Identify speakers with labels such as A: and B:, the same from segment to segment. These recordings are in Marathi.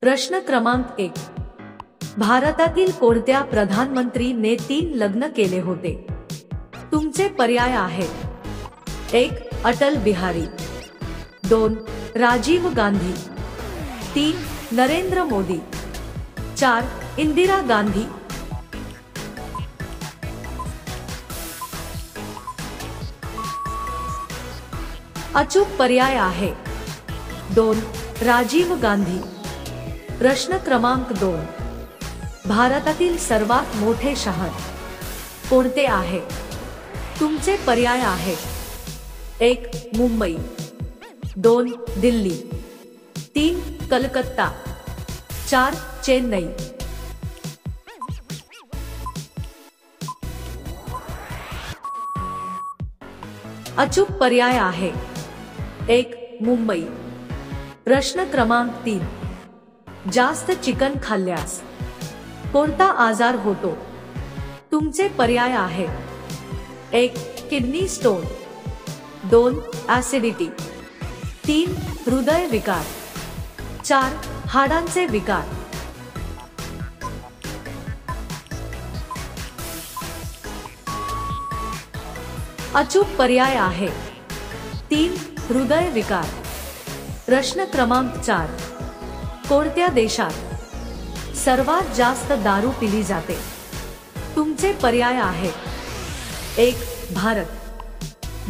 A: प्रश्न क्रमांक 1. भारतातील कोणत्या प्रधानमंत्रीने 3 लग्न केले होते? तुमचे पर्याय आहेत: 1. अटल बिहारी, 2. राजीव गांधी, 3. नरेंद्र मोदी, 4. इंदिरा गांधी. अचूक पर्याय आहे 2. राजीव गांधी. प्रश्न क्रमांक 2. भारतातील सर्वात मोठे शहर कोणते आहे? तुमचे पर्याय आहेत: 1. मुंबई, 2. दिल्ली, 3. कलकत्ता, 4. चेन्नई. अचूक पर्याय आहे 1. मुंबई. प्रश्न क्रमांक 3. जास्त चिकन खाल्ल्यास कोणता आजार होतो? तुमचे पर्याय आहेत: 1. Kidney stone, 2. ऍसिडिटी, 3. हृदय विकार, 4. हाडांचे विकार. अचूक पर्याय आहे 3. हृदय विकार. प्रश्न क्रमांक 4. कोणत्या देशात सर्वात जास्त दारू पिली जाते? तुमचे पर्याय आहेत: 1. भारत,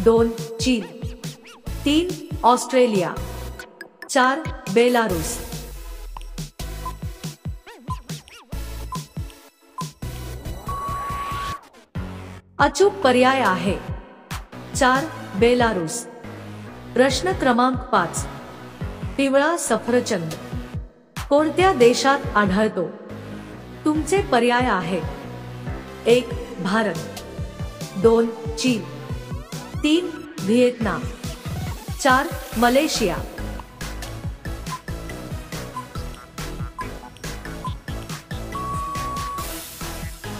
A: 2. चीन, 3. ऑस्ट्रेलिया, 4. बेलारूस. अचूक पर्याय आहे 4. बेलारूस. प्रश्न क्रमांक 5. पिवळा सफरचंद कोणत्या देशात आढळतो? तुमचे पर्याय आहेत: 1. भारत, 2. चीन, 3. व्हिएतनाम, 4. मलेशिया.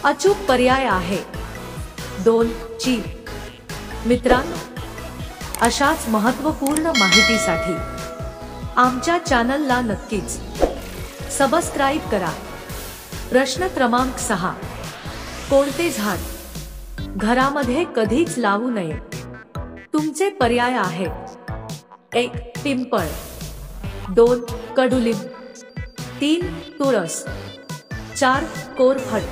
A: अचूक पर्याय आहे 2. चीन. मित्रांनो, अशाच महत्त्वपूर्ण माहितीसाठी आमच्या चॅनलला नक्कीच सबस्क्राईब करा. प्रश्न क्रमांक 6. कोणते झाड घरामध्ये कधीच लावू नये? तुमचे पर्याय आहेत: 1. पिंपळ, 2. कडुलिंब, 3. तुळस, 4. कोरफड.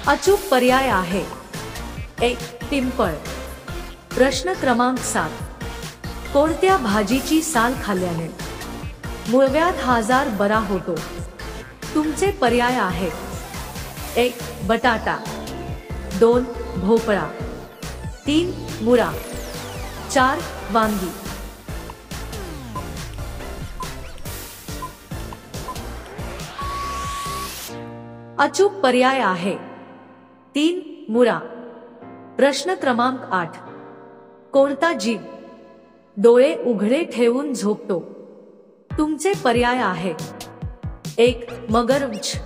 A: अचूक पर्याय आहे 1. पिंपळ. प्रश्न क्रमांक 7. कोणत्या भाजीची साल खाल्ल्याने मूळव्याध आजार बरा होतो? तुमचे पर्याय आहेत: 1. बटाटा, 2. भोपळा, 3. मुळा, 4. वांगी. अचूक पर्याय आहे 3. मुळा. प्रश्न क्रमांक 8. कोणता जीव डोळे उघडे ठेवून झोपतो? तुमचे पर्याय आहेत: 1. मगरमच्छ,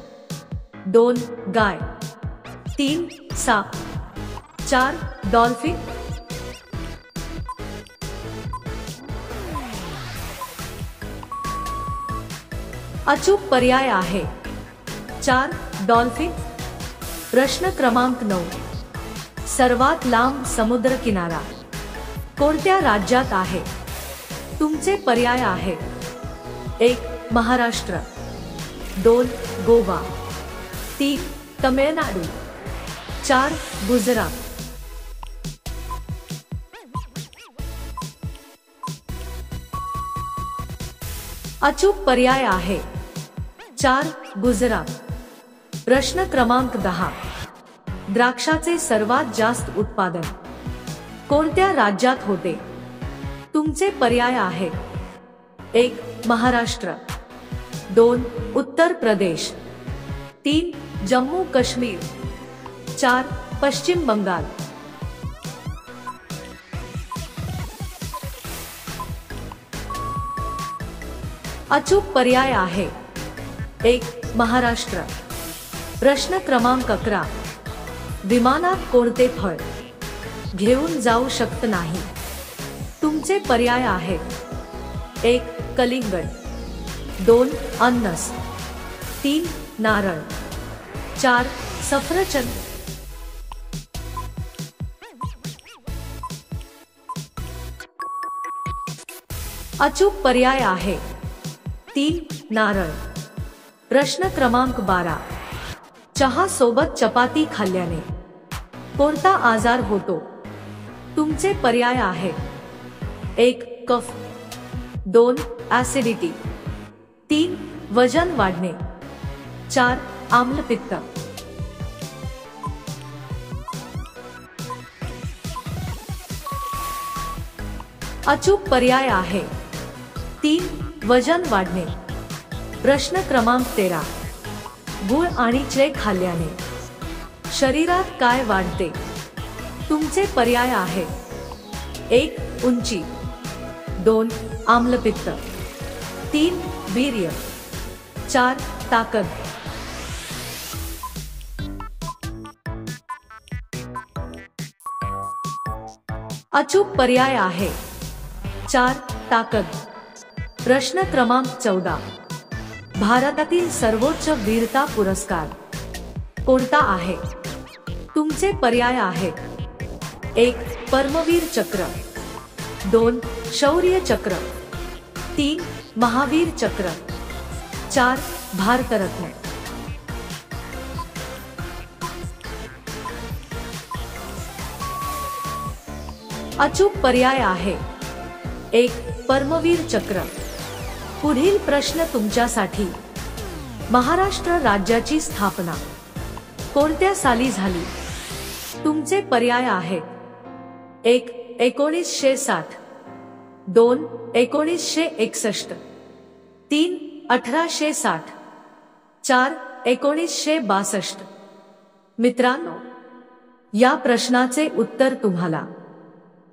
A: 2. गाय, 3. साप, 4. डॉल्फिन. अचूक पर्याय आहे 4. डॉल्फिन. प्रश्न क्रमांक 9. सर्वात लांब समुद्र किनारा कोणत्या राज्यात आहे? तुमचे पर्याय आहेत: 1. महाराष्ट्र, 2. गोवा, 3. तमिळनाडू, 4. गुजरात. अचूक पर्याय आहे 4. गुजरात. प्रश्न क्रमांक 10. द्राक्षाचे सर्वात जास्त उत्पादन कोणत्या राज्यात होते? तुमचे पर्याय आहेत: 1. महाराष्ट्र, 2. उत्तर प्रदेश, 3. जम्मू काश्मीर, 4. पश्चिम बंगाल. अचूक पर्याय आहे 1. महाराष्ट्र. प्रश्न क्रमांक 11. विमानात कोणते फळ घेऊन जाऊ शकत नाही. तुमचे पर्याय आहेत: 1 कलिंगड, 2 अननस, 3 नारळ, 4 सफरचंद. अचूक पर्याय आहे 3 नारळ. प्रश्न क्रमांक 12. चहा सोबत चपाती खाल्ल्याने कोणता आजार होतो? तुमचे पर्याय आहेत: 1 कफ, 2 ऍसिडिटी, 3 वजन वाढणे, 4 आम्लपित्त. अचूक पर्याय आहे 3 वजन वाढणे. प्रश्न क्रमांक 13. गूळ आणि चणे खाल्ल्याने शरीरात काय वाढते? तुमचे पर्याय आहेत: 1 उंची, 2 आम्लपित्त, 3 वीर्य, 4 ताकद. अचूक पर्याय आहे 4 ताकद. प्रश्न क्रमांक 14. भारतातील सर्वोच्च वीरता पुरस्कार कोणता आहे? तुमचे पर्याय आहेत: 1 परमवीर चक्र, 2 शौर्य चक्र, 3 महावीर चक्र, 4 भारतरत्न. अचूक पर्याय आहे 1 परमवीर चक्र. पुढील प्रश्न तुमच्यासाठी: महाराष्ट्र राज्याची स्थापना कोणत्या साली झाली? तुमचे पर्याय आहेत: 1 1960, 2 1961, 3 1860, 4 1962. मित्रांनो, या प्रश्नाचे उत्तर तुम्हाला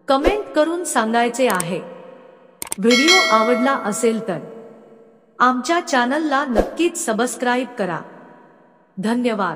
A: कमेंट करून सांगायचे आहे. व्हिडिओ आवडला असेल तर आमच्या चॅनलला नक्कीच सबस्क्राईब करा. धन्यवाद.